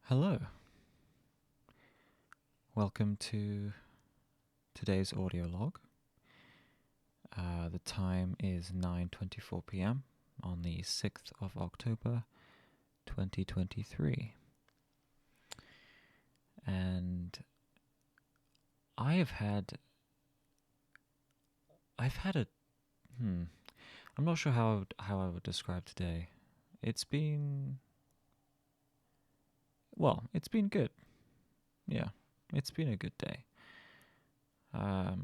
Hello. Welcome to today's audio log. The time is 9:24 p.m. on the 6th of October 2023. And I've had a I'm not sure how I would describe today. It's been it's been good. Yeah. It's been a good day. I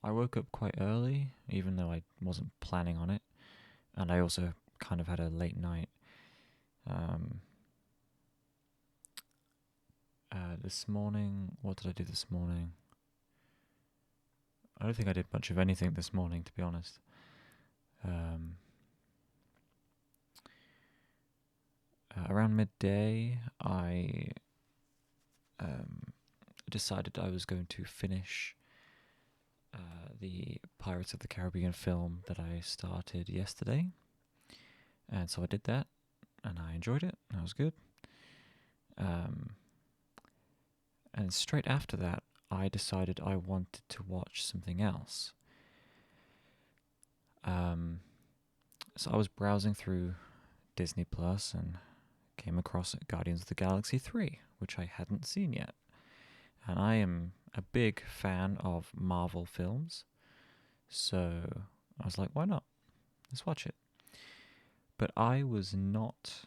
woke up quite early, even though I wasn't planning on it, and I also kind of had a late night. This morning, what did I do this morning? I don't think I did much of anything this morning, to be honest. Around midday, I decided I was going to finish the Pirates of the Caribbean film that I started yesterday. And so I did that, and I enjoyed it. That was good. And straight after that, I decided I wanted to watch something else. So I was browsing through Disney Plus and came across Guardians of the Galaxy 3, which I hadn't seen yet. And I am a big fan of Marvel films, so I was like, why not? Let's watch it. But I was not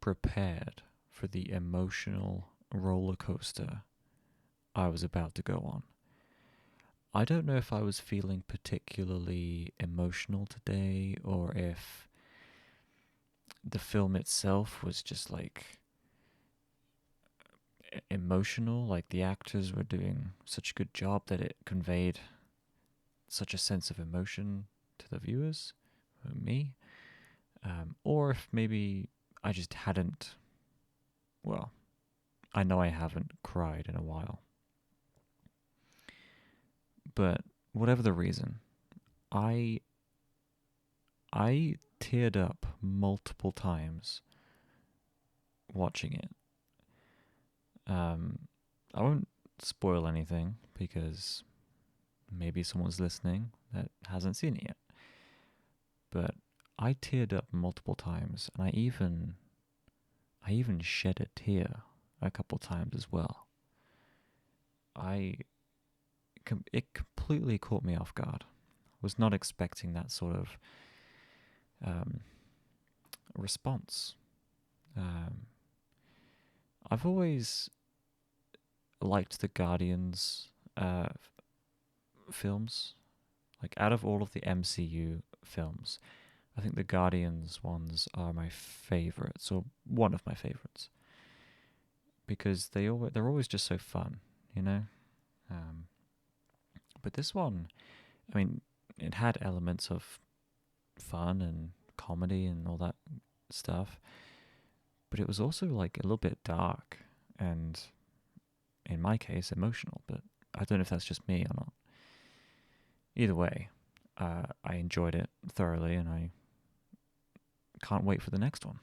prepared for the emotional roller coaster I was about to go on. I don't know if I was feeling particularly emotional today or if the film itself was just like emotional, like the actors were doing such a good job that it conveyed such a sense of emotion to the viewers, me, or if maybe I just hadn't, well, I know I haven't cried in a while. But whatever the reason, I teared up multiple times watching it. I won't spoil anything because maybe someone's listening that hasn't seen it yet. But I teared up multiple times, and I even shed a tear a couple times as well. It completely caught me off guard. Was not expecting that sort of response. I've always liked the Guardians films. Like, out of all of the MCU films, I think the Guardians ones are my favorites, or one of my favorites, because they're always just so fun, you know. But this one, I mean, it had elements of fun and comedy and all that stuff, but it was also like a little bit dark and, in my case, emotional. But I don't know if that's just me or not. Either way, I enjoyed it thoroughly, and I can't wait for the next one.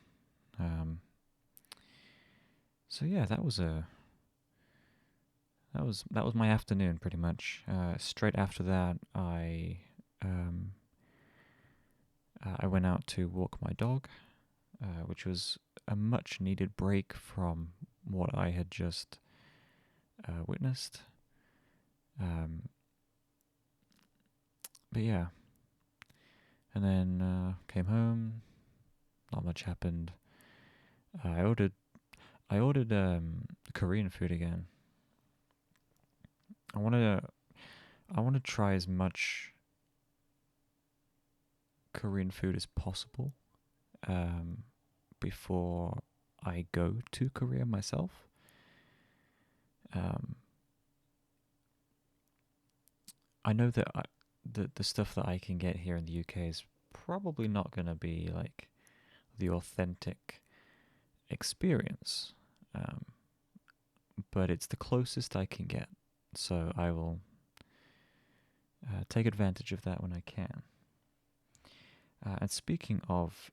So yeah, that was my afternoon pretty much. Straight after that, I went out to walk my dog, which was a much needed break from what I had just witnessed. But yeah, and then came home. Not much happened. I ordered Korean food again. I want to try as much Korean food as possible before I go to Korea myself. I know that the stuff that I can get here in the UK is probably not going to be like the authentic experience, but it's the closest I can get. So I will take advantage of that when I can. And speaking of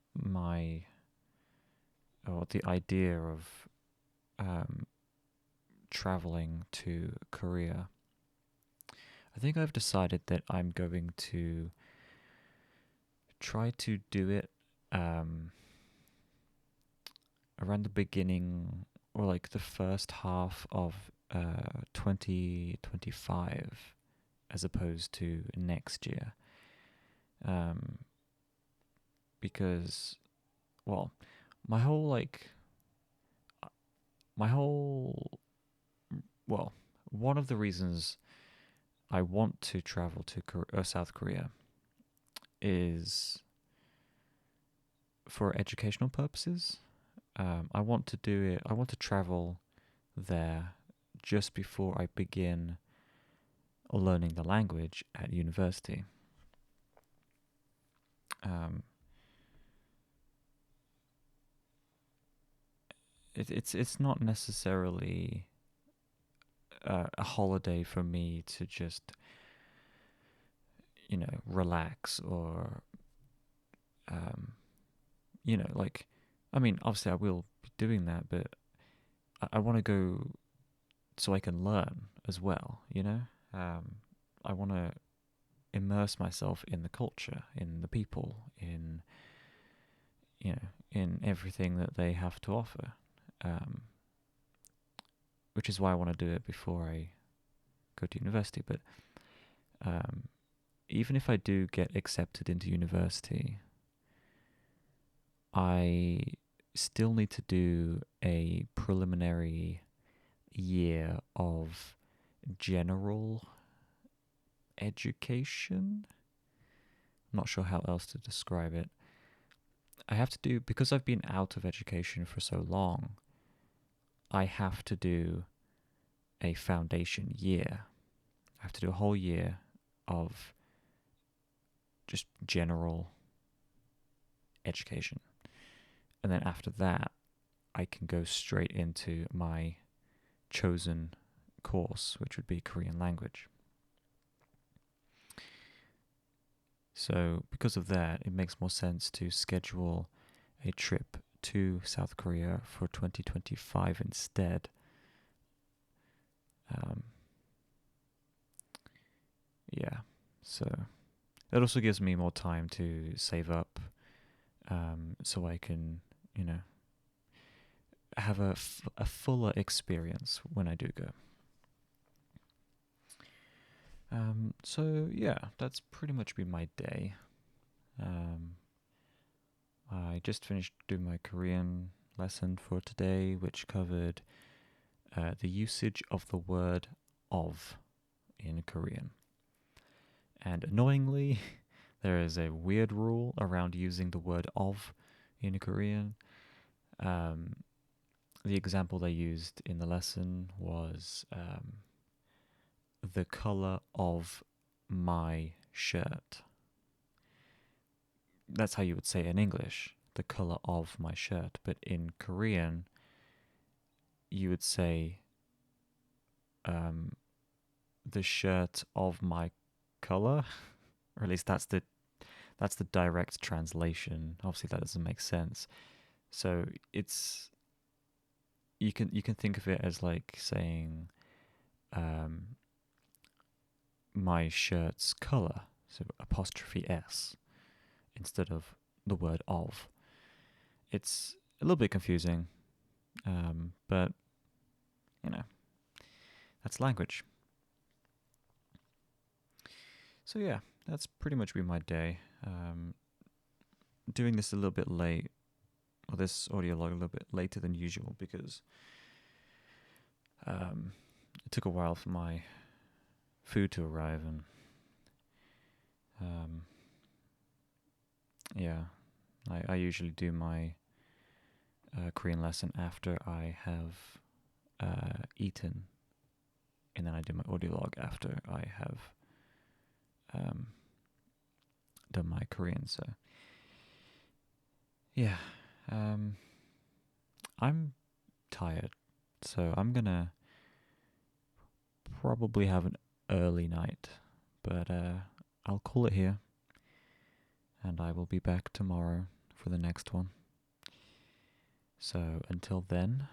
the idea of um, traveling to Korea, I think I've decided that I'm going to try to do it um, around the beginning or like the first half of 2025 as opposed to next year. Um, because, well, my whole, like, my whole, well, one of the reasons I want to travel to South Korea is for educational purposes. I want to do it. I want to travel there just before I begin learning the language at university. Um, it's not necessarily a holiday for me to just relax or like, I mean, obviously I will be doing that, but I want to go so I can learn as well. I want to immerse myself in the culture, in the people, in everything that they have to offer. Um, which is why I want to do it before I go to university. But um, even if I do get accepted into university, I still need to do a preliminary year of general education. I'm not sure how else to describe it. I have to do, because I've been out of education for so long, I have to do a foundation year. I have to do a whole year of just general education. And then after that, I can go straight into my chosen course, which would be Korean language. So because of that, it makes more sense to schedule a trip to South Korea for 2025 instead. Yeah, so it also gives me more time to save up, so I can, have a fuller experience when I do go. So yeah, that's pretty much been my day. I just finished doing my Korean lesson for today, which covered the usage of the word of in Korean. And annoyingly, there is a weird rule around using the word of in Korean. The example they used in the lesson was the color of my shirt. That's how you would say it in English, the color of my shirt. But in Korean, you would say the shirt of my color, or at least that's the direct translation. Obviously, that doesn't make sense. So it's you can think of it as like saying my shirt's color, so apostrophe s instead of the word of. It's a little bit confusing, but that's language. So yeah, that's pretty much been my day. Doing this a little bit late, or this audio log a little bit later than usual because it took a while for my food to arrive, and yeah, I usually do my Korean lesson after I have eaten, and then I do my audio log after I have done my Korean. So yeah, I'm tired, so I'm gonna probably have an early night, but I'll call it here, and I will be back tomorrow for the next one. So until then,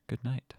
Good night.